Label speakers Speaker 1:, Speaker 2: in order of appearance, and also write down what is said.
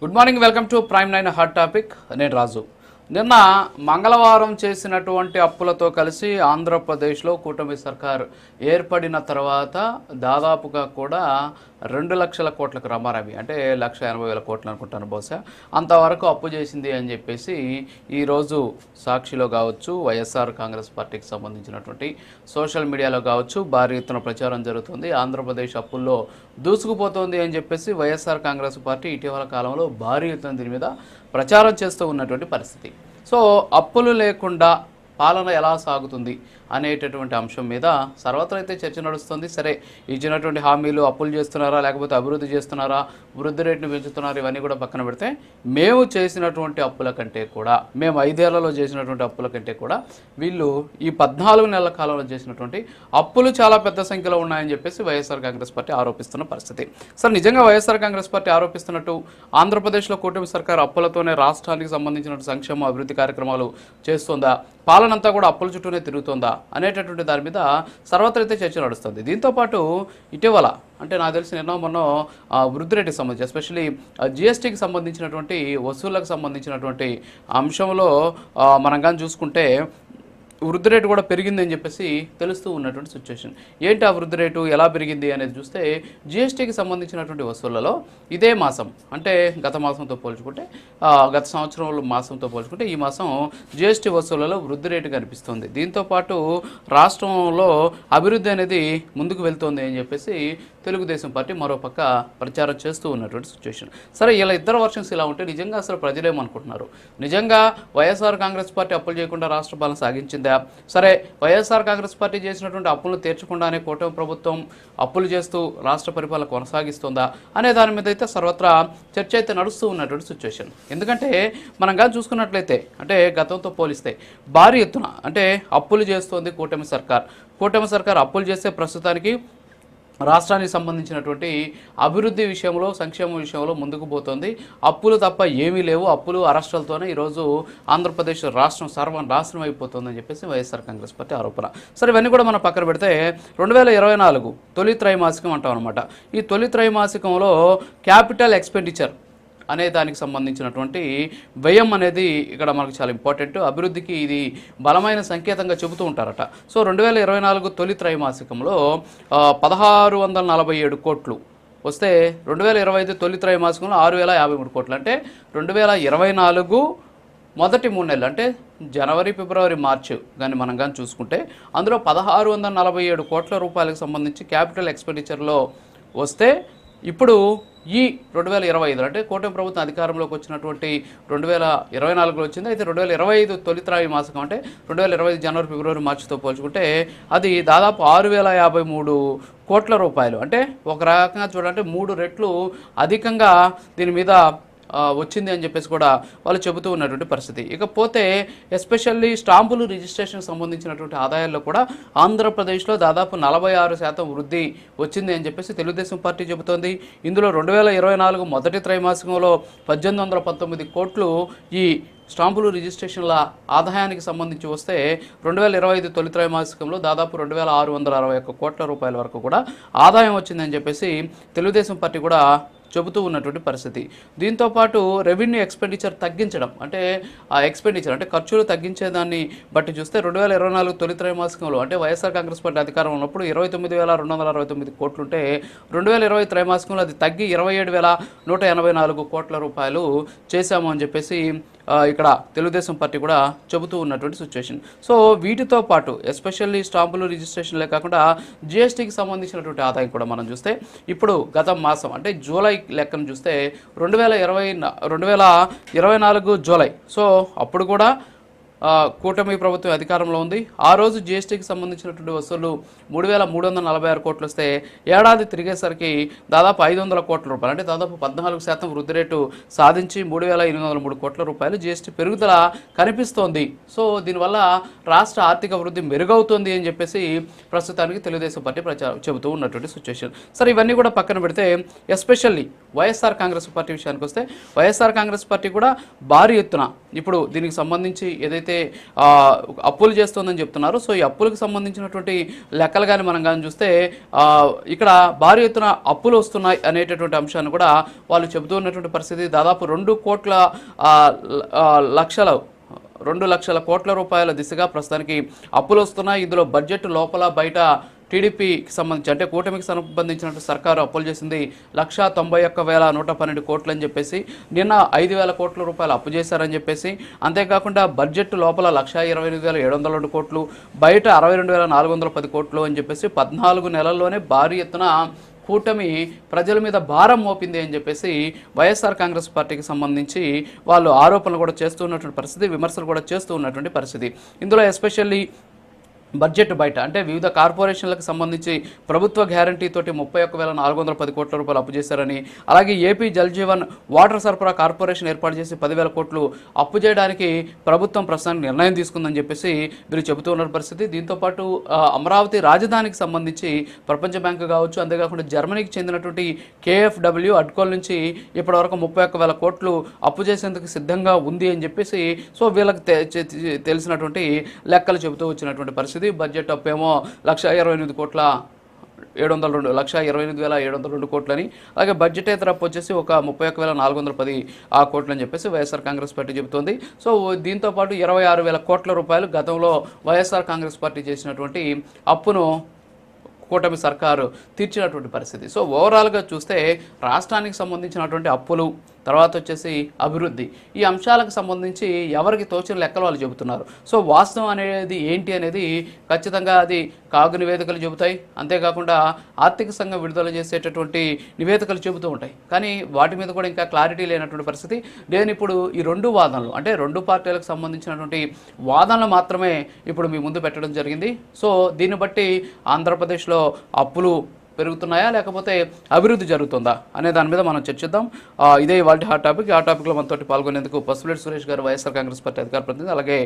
Speaker 1: Good morning, welcome to prime 9 hot topic. నేను రాజు. నిన్న మంగళవారం చేసినటువంటి అప్పులతో కలిసి ఆంధ్రప్రదేశ్లో కూటమి సర్కార్ ఏర్పడిన తర్వాత దాదాపుగా కూడా 2 లక్షల కోట్లకు రమారవి, అంటే 1,80,000 కోట్లు అనుకుంటాను బహుశా, అంతవరకు అప్పు చేసింది అని చెప్పేసి ఈరోజు సాక్షిలో కావచ్చు, వైఎస్ఆర్ కాంగ్రెస్ పార్టీకి సంబంధించినటువంటి సోషల్ మీడియాలో కావచ్చు భారీ ఎత్తున ప్రచారం జరుగుతుంది. ఆంధ్రప్రదేశ్ అప్పుల్లో దూసుకుపోతుంది అని చెప్పేసి వైఎస్ఆర్ కాంగ్రెస్ పార్టీ ఇటీవల కాలంలో భారీ ఎత్తున దీని మీద ప్రచారం చేస్తూ ఉన్నటువంటి పరిస్థితి. సో అప్పులు లేకుండా పాలన ఎలా సాగుతుంది అనేటటువంటి అంశం మీద సర్వత్రా అయితే చర్చ నడుస్తుంది. సరే, ఇచ్చినటువంటి హామీలు అప్పులు చేస్తున్నారా, లేకపోతే అభివృద్ధి చేస్తున్నారా, వృద్ధి రేటును పెంచుతున్నారు, ఇవన్నీ కూడా పక్కన పెడితే మేము చేసినటువంటి అప్పుల కంటే కూడా, మేము 5 ఏళ్లలో చేసినటువంటి అప్పుల కంటే కూడా వీళ్ళు ఈ 14 నెలల కాలంలో చేసినటువంటి అప్పులు చాలా పెద్ద సంఖ్యలో ఉన్నాయని చెప్పేసి వైఎస్ఆర్ కాంగ్రెస్ పార్టీ ఆరోపిస్తున్న పరిస్థితి. సార్, నిజంగా వైఎస్ఆర్ కాంగ్రెస్ పార్టీ ఆరోపిస్తున్నట్టు ఆంధ్రప్రదేశ్లో కూటమి సర్కారు అప్పులతోనే రాష్ట్రానికి సంబంధించిన సంక్షేమ అభివృద్ధి కార్యక్రమాలు చేస్తుందా, పాలనంతా కూడా అప్పుల చుట్టూనే తిరుగుతుందా అనేటటువంటి దాని మీద సర్వత్రా అయితే చర్చ నడుస్తుంది. దీంతోపాటు ఇటీవల, అంటే నాకు తెలిసి నిన్న మొన్న వృద్ధి రేటుకి సంబంధించి, ఎస్పెషల్లీ జిఎస్టీకి సంబంధించినటువంటి వసూళ్లకు సంబంధించినటువంటి అంశంలో మనం కానీ చూసుకుంటే వృద్ధి రేటు కూడా పెరిగిందని చెప్పేసి తెలుస్తూ ఉన్నటువంటి సిచ్యువేషన్. ఏంటి ఆ వృద్ధి రేటు ఎలా పెరిగింది అనేది చూస్తే, జిఎస్టీకి సంబంధించినటువంటి వసూళ్లలో ఇదే మాసం, అంటే గత మాసంతో పోల్చుకుంటే, గత సంవత్సరం మాసంతో పోల్చుకుంటే ఈ మాసం జిఎస్టీ వసూళ్లలో వృద్ధి రేటు కనిపిస్తుంది. దీంతోపాటు రాష్ట్రంలో అభివృద్ధి అనేది ముందుకు వెళ్తోంది అని చెప్పేసి తెలుగుదేశం పార్టీ మరోపక్క ప్రచారం చేస్తూ ఉన్నటువంటి సిచ్యువేషన్. సరే, ఇలా ఇద్దరు వర్షన్స్ ఇలా ఉంటే నిజంగా అసలు ప్రజలేమనుకుంటున్నారు? నిజంగా వైఎస్ఆర్ కాంగ్రెస్ పార్టీ అప్పులు చేయకుండా రాష్ట్ర పాలన సాగించిందా? సరే, వైఎస్ఆర్ కాంగ్రెస్ పార్టీ చేసినటువంటి అప్పులను తీర్చకుండానే కూటమి ప్రభుత్వం అప్పులు చేస్తూ రాష్ట్ర పరిపాలన కొనసాగిస్తుందా అనే దాని మీద అయితే సర్వత్రా చర్చ అయితే నడుస్తూ ఉన్నటువంటి సిచ్యువేషన్. ఎందుకంటే మనం కానీ చూసుకున్నట్లయితే, అంటే గతంతో పోలిస్తే భారీ ఎత్తున అంటే అప్పులు చేస్తోంది కూటమి సర్కార్. కూటమి సర్కార్ అప్పులు చేస్తే ప్రస్తుతానికి రాష్ట్రానికి సంబంధించినటువంటి అభివృద్ధి విషయంలో, సంక్షేమ విషయంలో ముందుకు పోతుంది. అప్పులు తప్ప ఏమీ లేవు, అప్పులు అరెస్టులతోనే ఈరోజు ఆంధ్రప్రదేశ్ రాష్ట్రం సర్వనాశనం అయిపోతుందని చెప్పేసి వైఎస్ఆర్ కాంగ్రెస్ పార్టీ ఆరోపణ. సరే, ఇవన్నీ కూడా మనం పక్కన పెడితే 2024 తొలి త్రైమాసికం అంటాం అనమాట. ఈ తొలి త్రైమాసికంలో క్యాపిటల్ ఎక్స్పెండిచర్ అనే దానికి సంబంధించినటువంటి వ్యయం అనేది ఇక్కడ మనకు చాలా ఇంపార్టెంట్. అభివృద్ధికి ఇది బలమైన సంకేతంగా చెబుతూ ఉంటారట. సో 2024 తొలి త్రైమాసికంలో 1,647 కోట్లు వస్తే 2025 తొలి త్రైమాసికంలో 6,053 కోట్లు. అంటే 2024 మొదటి 3 నెలలు, అంటే జనవరి, ఫిబ్రవరి, మార్చి కానీ మనం కానీ చూసుకుంటే అందులో 1,647 కోట్ల రూపాయలకు సంబంధించి క్యాపిటల్ ఎక్స్పెండిచర్లో వస్తే, ఇప్పుడు ఈ 2025 అంటే కూటమి ప్రభుత్వం అధికారంలోకి వచ్చినటువంటి 2024లో వచ్చింది. అయితే 2025 తొలి త్రైమాసికం, అంటే 2025 జనవరి, ఫిబ్రవరి, మార్చితో పోల్చుకుంటే అది దాదాపు 6,053 కోట్ల రూపాయలు. అంటే ఒక రకంగా చూడాలంటే 3 రెట్లు అధికంగా దీని మీద వచ్చింది అని చెప్పేసి కూడా వాళ్ళు చెబుతూ ఉన్నటువంటి పరిస్థితి. ఇకపోతే ఎస్పెషల్లీ స్టాంపులు రిజిస్ట్రేషన్ సంబంధించినటువంటి ఆదాయాల్లో కూడా ఆంధ్రప్రదేశ్లో దాదాపు 46% వృద్ధి వచ్చింది అని చెప్పేసి తెలుగుదేశం పార్టీ చెబుతోంది. ఇందులో 2024 మొదటి త్రైమాసికంలో 1,819 కోట్లు ఈ స్టాంపులు రిజిస్ట్రేషన్ల ఆదాయానికి సంబంధించి వస్తే, 2025 తొలి త్రైమాసికంలో దాదాపు 2,661 కోట్ల రూపాయల వరకు కూడా ఆదాయం వచ్చిందని చెప్పేసి తెలుగుదేశం పార్టీ కూడా చెబుతూ ఉన్నటువంటి పరిస్థితి. దీంతోపాటు రెవెన్యూ ఎక్స్పెండిచర్ తగ్గించడం, అంటే ఆ ఎక్స్పెండిచర్ అంటే ఖర్చులు తగ్గించేదాన్ని బట్టి చూస్తే 2024 తొలి త్రైమాసికంలో, అంటే వైఎస్ఆర్ కాంగ్రెస్ పార్టీ అధికారం ఉన్నప్పుడు 29,269 కోట్లుంటే 2020 త్రైమాసికంలో అది తగ్గి 27,184 కోట్ల రూపాయలు చేశాము అని చెప్పేసి ఇక్కడ తెలుగుదేశం పార్టీ కూడా చెబుతూ ఉన్నటువంటి సిచ్యువేషన్. సో వీటితో పాటు ఎస్పెషల్లీ స్టాంపులు రిజిస్ట్రేషన్లే కాకుండా జిఎస్టీకి సంబంధించినటువంటి ఆదాయం కూడా మనం చూస్తే, ఇప్పుడు గత మాసం అంటే జూలై లెక్కను చూస్తే 2024 జూలై, సో అప్పుడు కూడా కూటమి ప్రభుత్వం అధికారంలో ఉంది. ఆ రోజు జిఎస్టీకి సంబంధించినటువంటి వసూళ్లు 3,346 కోట్లు వస్తే, ఏడాది తిరిగేసరికి దాదాపు 500 కోట్ల రూపాయలు, అంటే దాదాపు 14% వృద్ధి రేటు సాధించి 3,803 కోట్ల రూపాయలు జిఎస్టీ పెరుగుదల కనిపిస్తోంది. సో దీనివల్ల రాష్ట్ర ఆర్థిక వృద్ధి మెరుగవుతుంది అని చెప్పేసి ప్రస్తుతానికి తెలుగుదేశం పార్టీ చెబుతూ ఉన్నటువంటి సిచ్యువేషన్. సరే, ఇవన్నీ కూడా పక్కన పెడితే ఎస్పెషల్లీ వైఎస్ఆర్ కాంగ్రెస్ పార్టీ విషయానికి వస్తే, వైఎస్ఆర్ కాంగ్రెస్ పార్టీ కూడా భారీ ఎత్తున ఇప్పుడు దీనికి సంబంధించి ఏదైతే ఏదైతే అప్పులు చేస్తుందని చెప్తున్నారు. సో ఈ అప్పులకు సంబంధించినటువంటి లెక్కలు కానీ మనం కానీ చూస్తే ఇక్కడ భారీ ఎత్తున అప్పులు వస్తున్నాయి అనేటటువంటి అంశాన్ని కూడా వాళ్ళు చెబుతూ ఉన్నటువంటి పరిస్థితి. దాదాపు 2 లక్షల కోట్ల రూపాయల దిశగా ప్రస్తుతానికి అప్పులు వస్తున్నాయి. ఇందులో బడ్జెట్ లోపల బయట టీడీపీకి సంబంధించి అంటే కూటమికి సంబంధించినట్టు సర్కారు అప్పులు చేసింది 191,112 కోట్లు అని చెప్పేసి, నిన్న 5,000 కోట్ల రూపాయలు అప్పు చేశారని చెప్పేసి, అంతేకాకుండా బడ్జెట్ లోపల 128,702 కోట్లు, బయట 62,410 కోట్లు అని చెప్పేసి 14 నెలల్లోనే భారీ ఎత్తున కూటమి ప్రజల మీద భారం మోపింది అని చెప్పేసి వైఎస్ఆర్ కాంగ్రెస్ పార్టీకి సంబంధించి వాళ్ళు ఆరోపణలు కూడా చేస్తూ ఉన్నటువంటి పరిస్థితి, విమర్శలు కూడా చేస్తూ ఉన్నటువంటి పరిస్థితి. ఇందులో ఎస్పెషల్లీ బడ్జెట్ బయట అంటే వివిధ కార్పొరేషన్లకు సంబంధించి ప్రభుత్వ గ్యారంటీ తోటి 31,410 కోట్ల రూపాయలు అప్పు చేశారని, అలాగే ఏపీ జల్ జీవన్ వాటర్ సరఫరా కార్పొరేషన్ ఏర్పాటు చేసి 10,000 కోట్లు అప్పు చేయడానికి ప్రభుత్వం ప్రస్తుతానికి నిర్ణయం తీసుకుందని చెప్పేసి వీరు చెబుతూ ఉన్న పరిస్థితి. దీంతోపాటు అమరావతి రాజధానికి సంబంధించి ప్రపంచ బ్యాంకు కావచ్చు, అంతేకాకుండా జర్మనీకి చెందినటువంటి KfW అడ్కోల్ నుంచి ఇప్పటివరకు 31,000 కోట్లు అప్పు చేసేందుకు సిద్ధంగా ఉంది అని చెప్పేసి సో వీళ్ళకి తెలిసినటువంటి లెక్కలు చెబుతూ వచ్చినటువంటి పరిస్థితి. బడ్జెట్ అప్పు ఏమో 128,702 కోట్లని, అలాగే బడ్జెటేతర అప్పు వచ్చేసి ఒక 31,410 కోట్లు అని చెప్పేసి వైఎస్ఆర్ కాంగ్రెస్ పార్టీ చెబుతోంది. సో దీంతోపాటు 26,000 కోట్ల రూపాయలు గతంలో వైఎస్ఆర్ కాంగ్రెస్ పార్టీ చేసినటువంటి అప్పును కూటమి సర్కారు తీర్చినటువంటి పరిస్థితి. సో ఓవరాల్గా చూస్తే రాష్ట్రానికి సంబంధించినటువంటి అప్పులు, తర్వాత వచ్చేసి అభివృద్ధి, ఈ అంశాలకు సంబంధించి ఎవరికి తోచిన లెక్కలు వాళ్ళు చెబుతున్నారు. సో వాస్తవం అనేది ఏంటి అనేది ఖచ్చితంగా అది కాగు నివేదికలు చెబుతాయి, అంతేకాకుండా ఆర్థిక సంఘం విడుదల చేసేటటువంటి నివేదికలు చెబుతూ ఉంటాయి. కానీ వాటి మీద కూడా ఇంకా క్లారిటీ లేనటువంటి పరిస్థితి. నేను ఇప్పుడు ఈ 2 వాదనలు అంటే 2 పార్టీలకు సంబంధించినటువంటి వాదనలు మాత్రమే ఇప్పుడు మీ ముందు పెట్టడం జరిగింది. సో దీన్ని బట్టి ఆంధ్రప్రదేశ్లో అప్పులు పెరుగుతున్నాయా లేకపోతే అభివృద్ధి జరుగుతుందా అనే దాని మీద మనం చర్చిద్దాం. ఇదే ఇవాళ హాట్ టాపిక్. ఆ టాపిక్లో మనతోటి పాల్గొనేందుకు పసుపులేటి సురేష్ గారు, వైఎస్ఆర్ కాంగ్రెస్ పార్టీ అధికార ప్రతినిధి, అలాగే